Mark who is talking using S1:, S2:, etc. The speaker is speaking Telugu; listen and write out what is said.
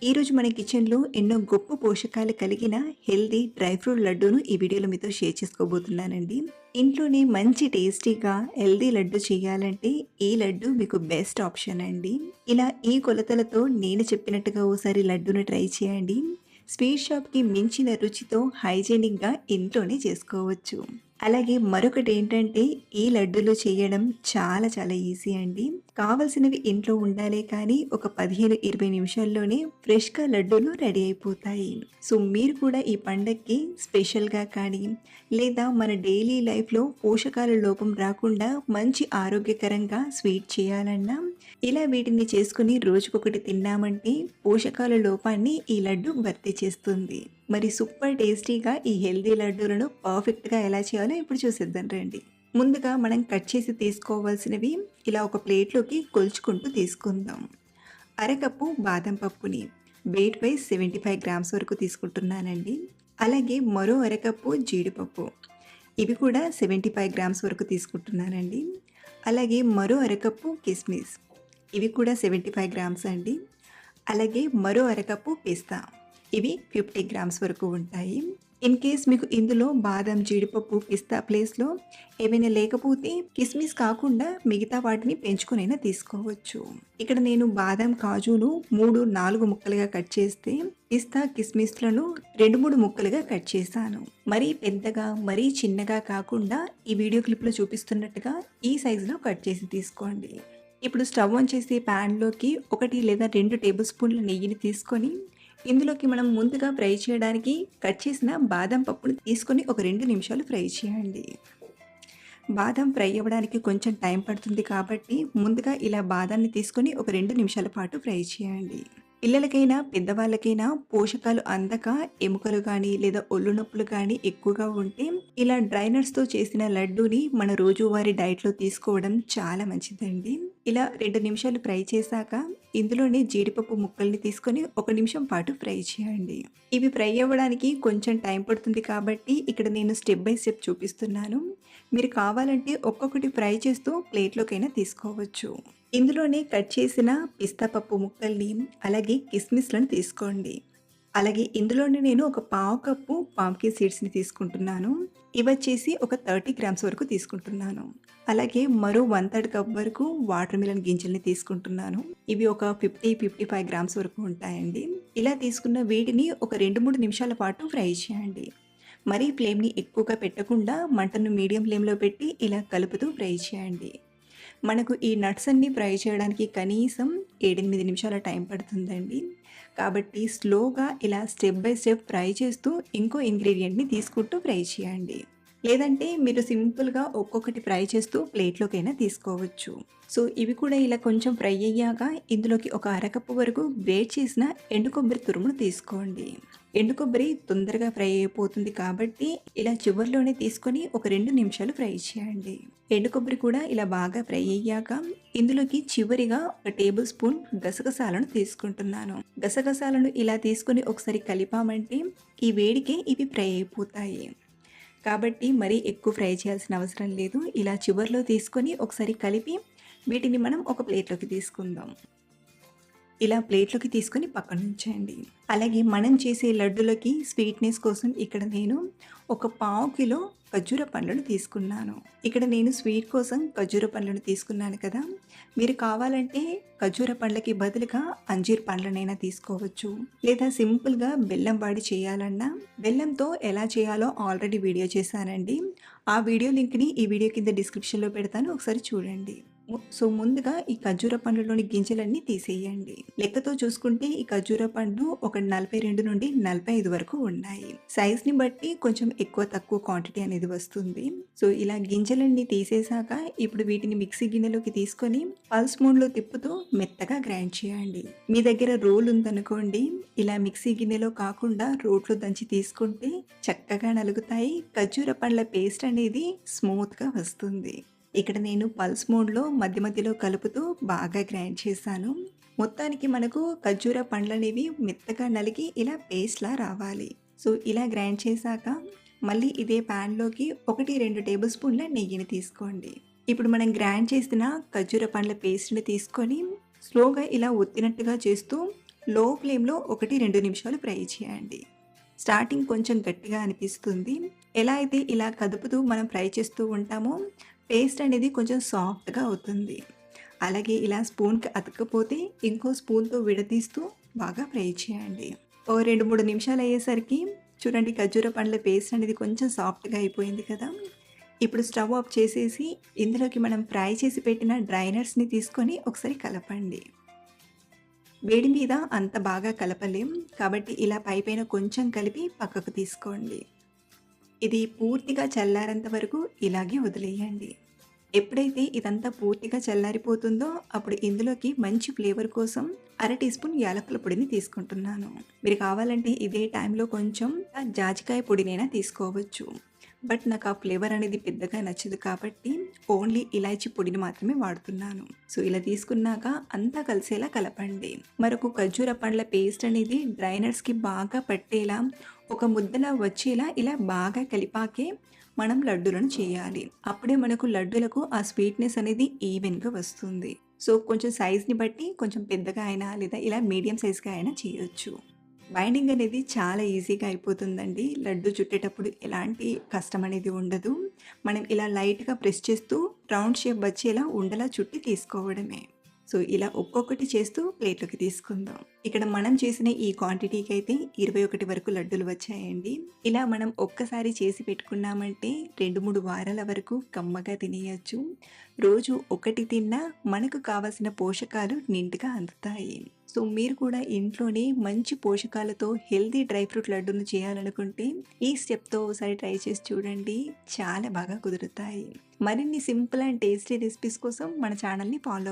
S1: ఈరోజు మన కిచెన్‌లో ఎన్నో గొప్ప పోషకాలు కలిగిన హెల్తీ డ్రై ఫ్రూట్ లడ్డూను ఈ వీడియోలో మీతో షేర్ చేసుకోబోతున్నానండి. ఇంట్లోనే మంచి టేస్టీగా హెల్తీ లడ్డు చేయాలంటే ఈ లడ్డు మీకు బెస్ట్ ఆప్షన్ అండి. ఇలా ఈ కొలతలతో నేను చెప్పినట్టుగా ఓసారి లడ్డూను ట్రై చేయండి. స్వీట్ షాప్‌కి మించిన రుచితో హైజీనిక్‌గా ఇంట్లోనే చేసుకోవచ్చు. అలాగే మరొకటేంటంటే ఈ లడ్డూలు చేయడం చాలా చాలా ఈజీ అండి. కావాల్సినవి ఇంట్లో ఉండాలే కానీ ఒక 15, 20 నిమిషాల్లోనే ఫ్రెష్‌గా లడ్డూలు రెడీ అయిపోతాయి. సో మీరు కూడా ఈ పండక్కి స్పెషల్‌గా కానీ లేదా మన డైలీ లైఫ్‌లో పోషకాల లోపం రాకుండా మంచి ఆరోగ్యకరంగా స్వీట్ చేయాలన్నా ఇలా వీటిని చేసుకొని రోజుకొకటి తిన్నామంటే పోషకాల లోపాన్ని ఈ లడ్డు భర్తీ చేస్తుంది. మరి సూపర్ టేస్టీగా ఈ హెల్తీ లడ్డూలను పర్ఫెక్ట్‌గా ఎలా చేయాలో ఇప్పుడు చూసేద్దాం రండి. ముందుగా మనం కట్ చేసి తీసుకోవాల్సినవి ఇలా ఒక ప్లేట్‌లోకి కొలుచుకుంటూ తీసుకుందాం. అరకప్పు బాదం పప్పుని వెయిట్ వైస్ 75 గ్రామ్స్ వరకు తీసుకుంటున్నానండి. అలాగే మరో అరకప్పు జీడిపప్పు. ఇవి కూడా 75 గ్రామ్స్ వరకు తీసుకుంటున్నానండి. అలాగే మరో అరకప్పు కిస్మిస్. ఇవి కూడా 75 గ్రామ్స్ అండి. అలాగే మరో అరకప్పు పిస్తా. ఇవి 50 గ్రామ్స్ వరకు ఉంటాయి. ఇన్ కేస్ మీకు ఇందులో బాదం, జీడిపప్పు, పిస్తా ప్లేస్‌లో ఏవైనా లేకపోతే కిస్మిస్ కాకుండా మిగతా వాటిని పెంచుకొనైనా తీసుకోవచ్చు. ఇక్కడ నేను బాదం, కాజును 3, 4 ముక్కలుగా కట్ చేస్తే పిస్తా, కిస్మిస్‌లను 2, 3 ముక్కలుగా కట్ చేశాను. మరీ పెద్దగా, మరీ చిన్నగా కాకుండా ఈ వీడియో క్లిప్‌లో చూపిస్తున్నట్టుగా ఈ సైజులో కట్ చేసి తీసుకోండి. ఇప్పుడు స్టవ్ ఆన్ చేసి ప్యాన్‌లోకి 1 లేదా 2 టేబుల్ స్పూన్ల నెయ్యిని తీసుకొని ఇందులోకి మనం ముందుగా ఫ్రై చేయడానికి కట్ చేసిన బాదం పప్పుని తీసుకొని ఒక 2 నిమిషాలు ఫ్రై చేయండి. బాదం ఫ్రై అవ్వడానికి కొంచెం టైం పడుతుంది కాబట్టి ముందుగా ఇలా బాదాన్ని తీసుకొని ఒక 2 నిమిషాల పాటు ఫ్రై చేయండి. పిల్లలకైనా పెద్దవాళ్ళకైనా పోషకాలు అందక ఎముకలు కానీ లేదా ఒళ్ళు నొప్పులు కానీ ఎక్కువగా ఉంటే ఇలా డ్రై నట్స్‌తో చేసిన లడ్డూని మన రోజువారీ డైట్‌లో తీసుకోవడం చాలా మంచిదండి. ఇలా 2 నిమిషాలు ఫ్రై చేశాక ఇందులోనే జీడిపప్పు ముక్కల్ని తీసుకొని 1 నిమిషం పాటు ఫ్రై చేయండి. ఇవి ఫ్రై అవ్వడానికి కొంచెం టైం పడుతుంది కాబట్టి ఇక్కడ నేను స్టెప్ బై స్టెప్ చూపిస్తున్నాను. మీరు కావాలంటే ఒక్కొక్కటి ఫ్రై చేస్తూ ప్లేట్‌లోకైనా తీసుకోవచ్చు. ఇందులోనే కట్ చేసిన పిస్తా పప్పు ముక్కల్ని అలాగే కిస్మిస్‌లను తీసుకోండి. అలాగే ఇందులోనే నేను ఒక పావు కప్పు పంకిన్ సీడ్స్‌ని తీసుకుంటున్నాను. ఇవొచ్చేసి ఒక 30 గ్రామ్స్ వరకు తీసుకుంటున్నాను. అలాగే మరో 1/3 కప్ వరకు వాటర్ మిలన్ గింజల్ని తీసుకుంటున్నాను. ఇవి ఒక 50, 55 గ్రామ్స్ వరకు ఉంటాయండి. ఇలా తీసుకున్న వీటిని ఒక 2, 3 నిమిషాల పాటు ఫ్రై చేయండి. మరీ ఫ్లేమ్‌ని ఎక్కువగా పెట్టకుండా మంటను మీడియం ఫ్లేమ్‌లో పెట్టి ఇలా కలుపుతూ ఫ్రై చేయండి. మనకు ఈ నట్స్ అన్నీ ఫ్రై చేయడానికి కనీసం 7, 8 నిమిషాల టైం పడుతుందండి. కాబట్టి స్లోగా ఇలా స్టెప్ బై స్టెప్ ఫ్రై చేస్తూ ఇంకో ఇంగ్రీడియంట్‌ని తీసుకుంటూ ఫ్రై చేయండి. లేదంటే మీరు సింపుల్‌గా ఒక్కొక్కటి ఫ్రై చేస్తూ ప్లేట్‌లోకైనా తీసుకోవచ్చు. సో ఇవి కూడా ఇలా కొంచెం ఫ్రై అయ్యాక ఇందులోకి ఒక అరకప్పు వరకు గ్రేట్ చేసిన ఎండు కొబ్బరి తురుమును తీసుకోండి. ఎండు కొబ్బరి తొందరగా ఫ్రై అయిపోతుంది కాబట్టి ఇలా చివర్లోనే తీసుకొని ఒక 2 నిమిషాలు ఫ్రై చేయండి. ఎండు కొబ్బరి కూడా ఇలా బాగా ఫ్రై అయ్యాక ఇందులోకి చివరిగా ఒక టేబుల్ స్పూన్ గసగసాలను తీసుకుంటున్నాను. గసగసాలను ఇలా తీసుకొని ఒకసారి కలిపామంటే ఈ వేడికే ఇవి ఫ్రై అయిపోతాయి. కాబట్టి మరీ ఎక్కువ ఫ్రై చేయాల్సిన అవసరం లేదు. ఇలా చివర్లో తీసుకొని ఒకసారి కలిపి వీటిని మనం ఒక ప్లేట్‌లోకి తీసుకుందాం. ఇలా ప్లేట్‌లోకి తీసుకొని పక్కనుంచండి. అలాగే మనం చేసే లడ్డులకి స్వీట్‌నెస్ కోసం ఇక్కడ నేను ఒక పావు కిలో ఖర్జూర పండ్లను తీసుకున్నాను. ఇక్కడ నేను స్వీట్ కోసం ఖర్జూర పండ్లను తీసుకున్నాను కదా! మీరు కావాలంటే ఖర్జూర పండ్లకి బదులుగా అంజీర్ పండ్లనైనా తీసుకోవచ్చు. లేదా సింపుల్‌గా బెల్లం వాడి చేయాలన్నా బెల్లంతో ఎలా చేయాలో ఆల్రెడీ వీడియో చేశానండి. ఆ వీడియో లింక్‌ని ఈ వీడియో కింద డిస్క్రిప్షన్‌లో పెడతాను. ఒకసారి చూడండి. సో ముందుగా ఈ ఖర్జూర పండ్లలోని గింజలన్నీ తీసేయండి. లెక్కతో చూసుకుంటే ఈ ఖర్జూర పండ్లు ఒక 42 నుండి 45 వరకు ఉన్నాయి. సైజ్‌ని బట్టి కొంచెం ఎక్కువ తక్కువ క్వాంటిటీ అనేది వస్తుంది. సో ఇలా గింజలన్నీ తీసేసాక ఇప్పుడు వీటిని మిక్సీ గిన్నెలోకి తీసుకొని పల్స్ మోడ్‌లో తిప్పుతూ మెత్తగా గ్రైండ్ చేయండి. మీ దగ్గర రోల్ ఉందనుకోండి, ఇలా మిక్సీ గిన్నెలో కాకుండా రోట్లో దంచి తీసుకుంటే చక్కగా నలుగుతాయి. ఖర్జూర పండ్ల పేస్ట్ అనేది స్మూత్‌గా వస్తుంది. ఇక్కడ నేను పల్స్ మోడ్‌లో మధ్య మధ్యలో కలుపుతూ బాగా గ్రైండ్ చేశాను. మొత్తానికి మనకు ఖర్జూర పండ్లనేవి మెత్తగా నలిగి ఇలా పేస్ట్‌లా రావాలి. సో ఇలా గ్రైండ్ చేశాక మళ్ళీ ఇదే ప్యాన్‌లోకి 1, 2 టేబుల్ స్పూన్ల నెయ్యిని తీసుకోండి. ఇప్పుడు మనం గ్రైండ్ చేసిన ఖర్జూర పండ్ల పేస్ట్‌ని తీసుకొని స్లోగా ఇలా ఒత్తినట్టుగా చేస్తూ లో ఫ్లేమ్‌లో 1, 2 నిమిషాలు ఫ్రై చేయండి. స్టార్టింగ్ కొంచెం గట్టిగా అనిపిస్తుంది. ఎలా అయితే ఇలా కదుపుతూ మనం ఫ్రై చేస్తూ ఉంటామో పేస్ట్ అనేది కొంచెం సాఫ్ట్‌గా అవుతుంది. అలాగే ఇలా స్పూన్‌కి అతక్కపోతే ఇంకో స్పూన్‌తో విడదీస్తూ బాగా ఫ్రై చేయండి. ఓ 2, 3 నిమిషాలు అయ్యేసరికి చూడండి ఖర్జూర పండ్ల పేస్ట్ అనేది కొంచెం సాఫ్ట్‌గా అయిపోయింది కదా! ఇప్పుడు స్టవ్ ఆఫ్ చేసేసి ఇందులోకి మనం ఫ్రై చేసి పెట్టిన డ్రై నట్స్‌ని తీసుకొని ఒకసారి కలపండి. వేడి మీద అంత బాగా కలపలేం. కాబట్టి ఇలా పైపైన కొంచెం కలిపి పక్కకు తీసుకోండి. ఇది పూర్తిగా చల్లారేంత వరకు ఇలాగే వదిలేయండి. ఎప్పుడైతే ఇదంతా పూర్తిగా చల్లారిపోతుందో అప్పుడు ఇందులోకి మంచి ఫ్లేవర్ కోసం అర టీ స్పూన్ యాలకుల పొడిని తీసుకుంటున్నాను. మీరు కావాలంటే ఇదే టైంలో కొంచెం జాజికాయ పొడినైనా తీసుకోవచ్చు. బట్ నాకు ఆ ఫ్లేవర్ అనేది పెద్దగా నచ్చదు కాబట్టి ఓన్లీ ఇలాచీ పొడిని మాత్రమే వాడుతున్నాను. సో ఇలా తీసుకున్నాక అంతా కలిసేలా కలపండి. మరొక ఖర్జూర పండ్ల పేస్ట్ అనేది డ్రై నట్స్‌కి బాగా పట్టేలా ఒక ముద్దలా వచ్చేలా ఇలా బాగా కలిపాకే మనం లడ్డూలను చేయాలి. అప్పుడే మనకు లడ్డూలకు ఆ స్వీట్‌నెస్ అనేది ఈవెన్‌గా వస్తుంది. సో కొంచెం సైజ్‌ని బట్టి కొంచెం పెద్దగా అయినా లేదా ఇలా మీడియం సైజ్‌గా అయినా చేయొచ్చు. బైండింగ్ అనేది చాలా ఈజీగా అయిపోతుందండి. లడ్డు చుట్టేటప్పుడు ఎలాంటి కష్టం అనేది ఉండదు. మనం ఇలా లైట్‌గా ప్రెస్ చేస్తూ రౌండ్ షేప్ వచ్చేలా ఉండలా చుట్టి తీసుకోవడమే. సో ఇలా ఒక్కొక్కటి చేస్తూ ప్లేట్‌లోకి తీసుకుందాం. ఇక్కడ మనం చేసిన ఈ క్వాంటిటీకి అయితే 21 వరకు లడ్డూలు వచ్చాయండి. ఇలా మనం ఒక్కసారి చేసి పెట్టుకున్నామంటే 2, 3 వారాల వరకు కమ్మగా తినేయొచ్చు. రోజు ఒకటి తిన్నా మనకు కావాల్సిన పోషకాలు నిండుగా అందుతాయి. సో మీరు కూడా ఇంట్లోనే మంచి పోషకాలతో హెల్తీ డ్రై ఫ్రూట్ లడ్డూను చేయాలనుకుంటే ఈ స్టెప్‌తో ఒకసారి ట్రై చేసి చూడండి. చాలా బాగా కుదురుతాయి. మరిన్ని సింపుల్ అండ్ టేస్టీ రెసిపీస్ కోసం మన ఛానల్‌ని ఫాలో